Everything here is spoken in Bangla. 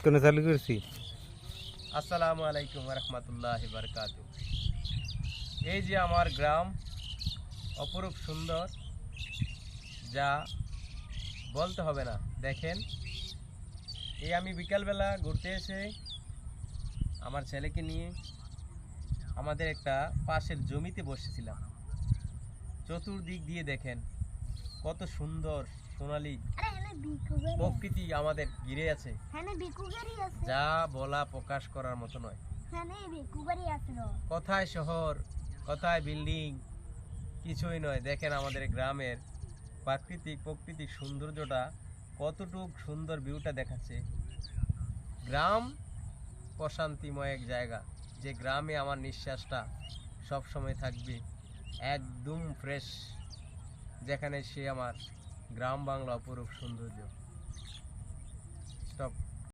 কোনো চালু করছি। আসসালামু আলাইকুম রহমতুল্লাহি বারকাতু। এই যে আমার গ্রাম অপরূপ সুন্দর, যা বলতে হবে না। দেখেন, এই আমি বিকালবেলা ঘুরতে এসে আমার ছেলেকে নিয়ে আমাদের একটা পাশের জমিতে বসেছিলাম। চতুর্দিক দিয়ে দেখেন কত সুন্দর সোনালী প্রকৃতি আমাদের ঘিরে আছে, যা বলা প্রকাশ করার মতো নয়। কোথায় শহর, কোথায় বিল্ডিং, কিছুই নয়। দেখেন আমাদের গ্রামের প্রাকৃতিক সৌন্দর্যটা কতটুক সুন্দর, ভিউটা দেখাচ্ছে। গ্রাম প্রশান্তিময় এক জায়গা, যে গ্রামে আমার নিঃশ্বাসটা সব সময় থাকবে একদম ফ্রেশ, যেখানে সে আমার গ্রাম বাংলা অপরূপ সৌন্দর্য।